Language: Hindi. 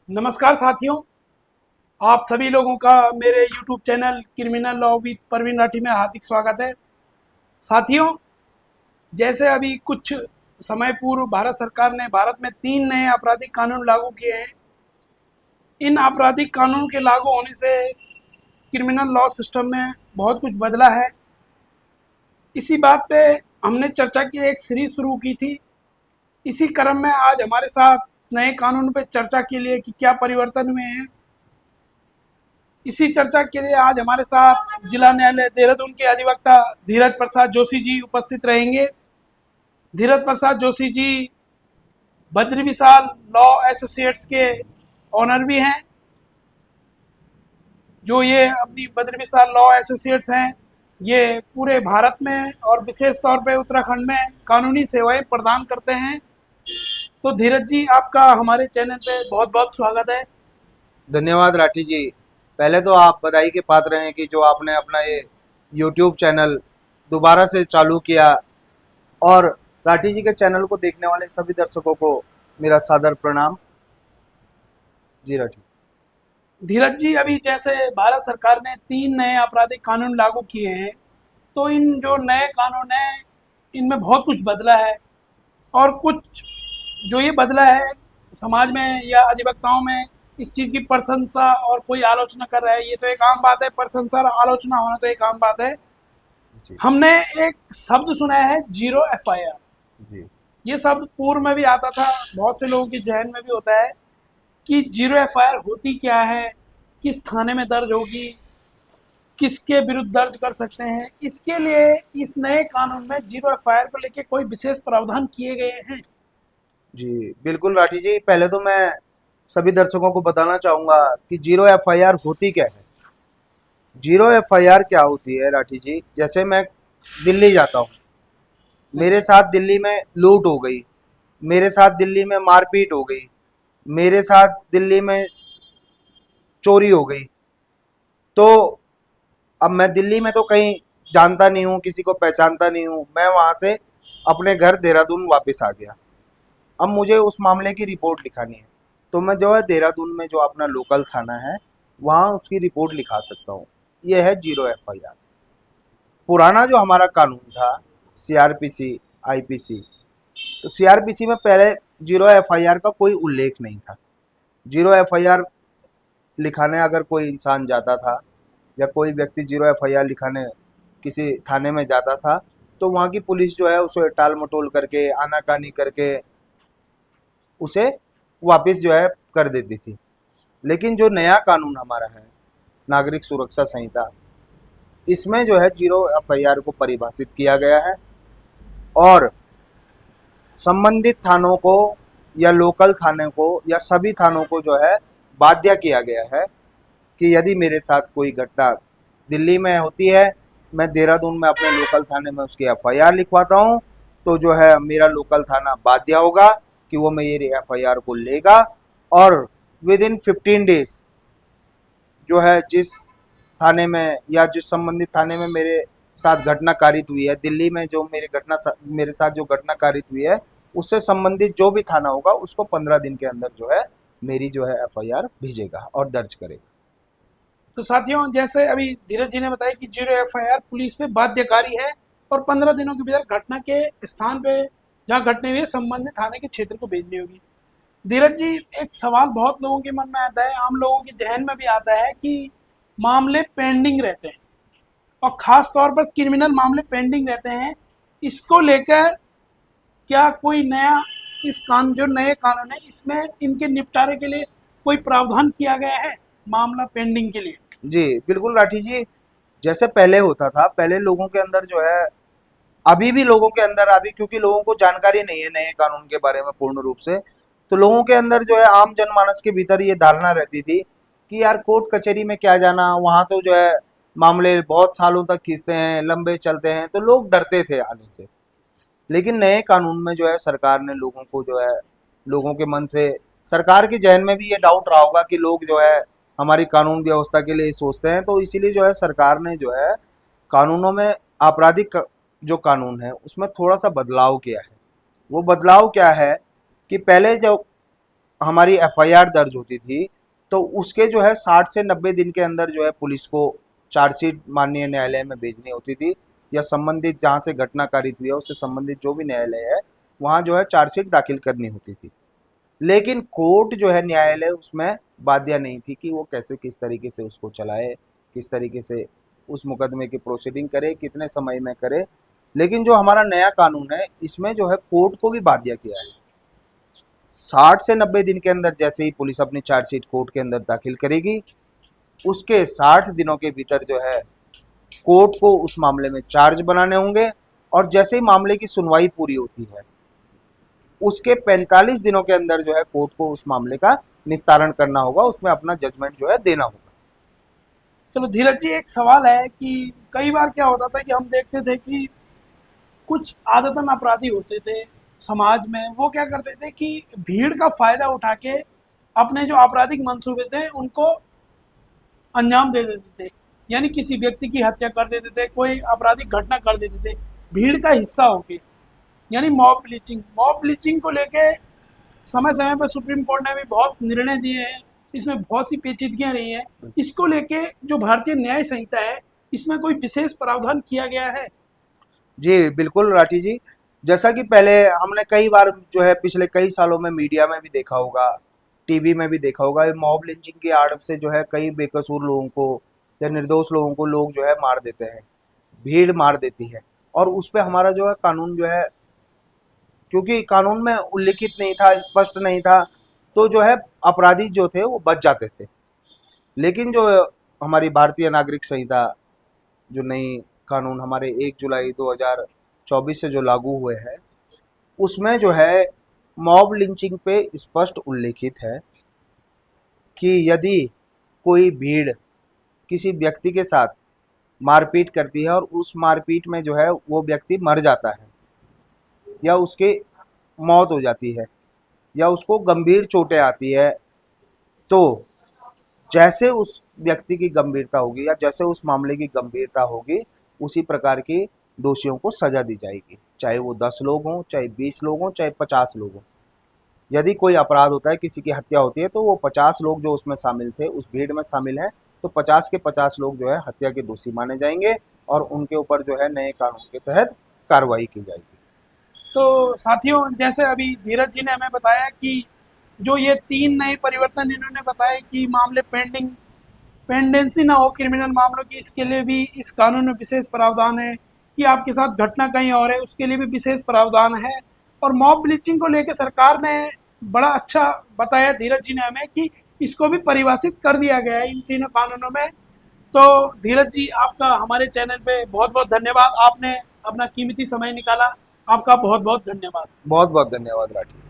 नमस्कार साथियों, आप सभी लोगों का मेरे YouTube channel criminal law with Parveen Rathi में हार्दिक स्वागत है। साथियों, जैसे अभी कुछ समय पूर्व भारत सरकार ने भारत में 3 नए आपराधिक कानून लागू किए हैं। इन आपराधिक कानून के लागू होने से क्रिमिनल लॉ सिस्टम में बहुत कुछ बदला है। इसी बात पे हमने चर्चा की एक सीरीज शुरू की थी। इसी क्रम में आज हमारे साथ नए कानून पे चर्चा के लिए कि क्या परिवर्तन हुए हैं, इसी चर्चा के लिए आज हमारे साथ जिला न्यायालय देहरादून के अधिवक्ता धीरज प्रसाद जोशी जी उपस्थित रहेंगे। धीरज प्रसाद जोशी जी बद्री विशाल लॉ एसोसिएट्स के ऑनर भी हैं। जो ये अपनी बद्री विशाल लॉ एसोसिएट्स हैं, ये पूरे भारत में और विशेष तौर पे उत्तराखंड में कानूनी सेवाएं प्रदान करते हैं। तो धीरज जी, आपका हमारे चैनल पे बहुत बहुत स्वागत है। धन्यवाद राठी जी। पहले तो आप बधाई के पात्र हैं कि जो आपने अपना ये YouTube चैनल दोबारा से चालू किया, और राठी जी के चैनल को देखने वाले सभी दर्शकों को मेरा सादर प्रणाम। जी राठी। धीरज जी, अभी जैसे भारत सरकार ने 3 नए आपराधिक कानून लागू किए हैं, तो इन जो नए कानून हैं, इनमें बहुत कुछ बदला है। और कुछ जो ये बदला है, समाज में या अधिवक्ताओं में इस चीज़ की प्रशंसा और कोई आलोचना कर रहा है, ये तो एक आम बात है। प्रशंसा और आलोचना होना तो एक आम बात है। जी। हमने एक शब्द सुना है, जीरो एफआईआर। जी। ये शब्द पूर्व में भी आता था, बहुत से लोगों के जहन में भी होता है कि जीरो एफआईआर होती क्या है, किस थाने में दर्ज होगी, किसके विरुद्ध दर्ज कर सकते हैं। इसके लिए इस नए कानून में जीरो एफआईआर को लेकर कोई विशेष प्रावधान किए गए हैं। जी बिल्कुल राठी जी। पहले तो मैं सभी दर्शकों को बताना चाहूँगा कि जीरो FIR होती क्या है। जीरो FIR क्या होती है राठी जी? जैसे मैं दिल्ली जाता हूँ, मेरे साथ दिल्ली में लूट हो गई, मेरे साथ दिल्ली में मारपीट हो गई, मेरे साथ दिल्ली में चोरी हो गई, तो अब मैं दिल्ली में तो कहीं जानता नहीं हूँ, किसी को पहचानता नहीं हूँ, मैं वहाँ से अपने घर देहरादून वापस आ गया। अब मुझे उस मामले की रिपोर्ट लिखानी है, तो मैं जो है देहरादून में जो अपना लोकल थाना है वहाँ उसकी रिपोर्ट लिखा सकता हूँ। ये है जीरो FIR। पुराना जो हमारा कानून था, CRPC, IPC, तो CRPC में पहले जीरो FIR का कोई उल्लेख नहीं था। जीरो FIR लिखाने अगर कोई इंसान जाता था या कोई व्यक्ति जीरो FIR लिखाने किसी थाने में जाता था, तो वहाँ की पुलिस जो है उसे टाल मटोल करके, आनाकानी करके उसे वापस जो है कर देती थी। लेकिन जो नया कानून हमारा है, नागरिक सुरक्षा संहिता, इसमें जो है जीरो FIR को परिभाषित किया गया है, और संबंधित थानों को या लोकल थाने को या सभी थानों को जो है बाध्य किया गया है कि यदि मेरे साथ कोई घटना दिल्ली में होती है, मैं देहरादून में अपने लोकल थाने में उसकी FIR लिखवाता हूँ, तो जो है मेरा लोकल थाना बाध्य होगा कि वो मेरी FIR को लेगा, और विद इन 15 डेज जो है जिस थाने में या जिस संबंधित थाने में मेरे साथ घटना कारित हुई है, दिल्ली में जो मेरे साथ जो घटना कारित हुई है, उससे संबंधित जो भी थाना होगा उसको 15 दिन के अंदर जो है मेरी जो है FIR भेजेगा और दर्ज करेगा। तो साथियों, जैसे अभी धीरज जी ने बताया कि जीरो एफआईआर पुलिस पे बाध्यकारी है और 15 दिनों के भीतर घटना के स्थान पे जहाँ घटने हुई है संबंधित थाने के क्षेत्र को भेजनी होगी। धीरज जी, एक सवाल बहुत लोगों के मन में आता है, आम लोगों के जहन में भी आता है कि मामले पेंडिंग रहते हैं और खास तौर पर क्रिमिनल मामले पेंडिंग रहते हैं। इसको लेकर क्या कोई नया इस कानून, जो नए कानून है, इसमें इनके निपटारे के लिए कोई प्रावधान किया गया है मामला पेंडिंग के लिए? जी बिल्कुल राठी जी। जैसे पहले होता था, पहले लोगों के अंदर जो है, अभी भी लोगों के अंदर, अभी क्योंकि लोगों को जानकारी नहीं है नए कानून के बारे में पूर्ण रूप से, तो लोगों के अंदर जो है आम जनमानस के भीतर ये धारणा रहती थी कि यार कोर्ट कचहरी में क्या जाना, वहाँ तो जो है मामले बहुत सालों तक खींचते हैं, लंबे चलते हैं, तो लोग डरते थे आने से। लेकिन नए कानून में जो है सरकार ने लोगों को जो है, लोगों के मन से, सरकार के जहन में भी ये डाउट रहा होगा कि लोग जो है हमारी कानून व्यवस्था के लिए सोचते हैं, तो इसीलिए जो है सरकार ने जो है कानूनों में, जो कानून है उसमें थोड़ा सा बदलाव किया है। वो बदलाव क्या है कि पहले जो हमारी एफआईआर दर्ज होती थी, तो उसके जो है 60 से 90 दिन के अंदर जो है पुलिस को चार्जशीट माननीय न्यायालय में भेजनी होती थी, या संबंधित जहाँ से घटना कारित हुई है उससे संबंधित जो भी न्यायालय है वहाँ जो है चार्जशीट दाखिल करनी होती थी। लेकिन कोर्ट जो है न्यायालय उसमें बाध्य नहीं थी कि वो कैसे किस तरीके से उसको चलाए, किस तरीके से उस मुकदमे की प्रोसीडिंग करे, कितने समय में करे। लेकिन जो हमारा नया कानून है इसमें जो है कोर्ट को भी बाध्य किया है। 60 से 90 दिन के अंदर जैसे ही पुलिस अपनी चार्जशीट कोर्ट के अंदर दाखिल करेगी, उसके 60 दिनों के भीतर जो है कोर्ट को उस मामले में चार्ज बनाने होंगे, और जैसे ही मामले की सुनवाई पूरी होती है उसके 45 दिनों के अंदर जो है कोर्ट को उस मामले का निस्तारण करना होगा, उसमें अपना जजमेंट जो है देना होगा। चलो धीरज जी, एक सवाल है कि कई बार क्या होता था कि हम देखते थे कि कुछ आदतन अपराधी होते थे समाज में, वो क्या करते थे कि भीड़ का फायदा उठा के अपने जो आपराधिक मंसूबे थे उनको अंजाम दे देते थे। यानी किसी व्यक्ति की हत्या कर देते थे, कोई आपराधिक घटना कर देते थे भीड़ का हिस्सा होके। यानी मॉब लिंचिंग को लेके समय समय पर सुप्रीम कोर्ट ने भी बहुत निर्णय दिए हैं, इसमें बहुत सी पेचीदगियां रही हैं। इसको लेके जो भारतीय न्याय संहिता है इसमें कोई विशेष प्रावधान किया गया है? जी बिल्कुल राठी जी, जैसा कि पहले हमने कई बार जो है पिछले कई सालों में मीडिया में भी देखा होगा, टीवी में भी देखा होगा, मॉब लिंचिंग की आड़ से जो है कई बेकसूर लोगों को या निर्दोष लोगों को लोग जो है मार देते हैं, भीड़ मार देती है। और उस पे हमारा जो है कानून जो है, क्योंकि कानून में उल्लिखित नहीं था, स्पष्ट नहीं था, तो जो है अपराधी जो थे वो बच जाते थे। लेकिन जो हमारी भारतीय नागरिक संहिता, जो नई कानून हमारे 1 जुलाई 2024 से जो लागू हुए हैं, उसमें जो है मॉब लिंचिंग पे स्पष्ट उल्लेखित है कि यदि कोई भीड़ किसी व्यक्ति के साथ मारपीट करती है और उस मारपीट में जो है वो व्यक्ति मर जाता है, या उसकी मौत हो जाती है, या उसको गंभीर चोटें आती है, तो जैसे उस व्यक्ति की गंभीरता होगी या जैसे उस मामले की गंभीरता होगी, उसी प्रकार की दोषियों को सजा दी जाएगी, चाहे वो 10 लोग हों, चाहे 20 लोग हों, चाहे 50 लोग हों। यदि कोई अपराध होता है, किसी की हत्या होती है, तो वो 50 लोग जो उसमें शामिल थे, उस भीड़ में शामिल हैं, तो 50 के 50 लोग जो है हत्या के दोषी माने जाएंगे और उनके ऊपर जो है नए कानून के तहत कार्रवाई की जाएगी। तो साथियों, जैसे अभी धीरज जी ने हमें बताया कि जो ये 3 नए परिवर्तन इन्होंने बताए कि मामले पेंडेंसी ना हो क्रिमिनल मामलों की, इसके लिए भी इस कानून में विशेष प्रावधान है कि आपके साथ घटना कहीं और है उसके लिए भी विशेष प्रावधान है। और मॉब ब्लीचिंग को लेकर सरकार ने बड़ा अच्छा बताया धीरज जी ने हमें कि इसको भी परिभाषित कर दिया गया है इन तीनों कानूनों में। तो धीरज जी, आपका हमारे चैनल पे बहुत बहुत धन्यवाद, आपने अपना कीमती समय निकाला, आपका बहुत बहुत धन्यवाद। बहुत बहुत धन्यवाद राठी।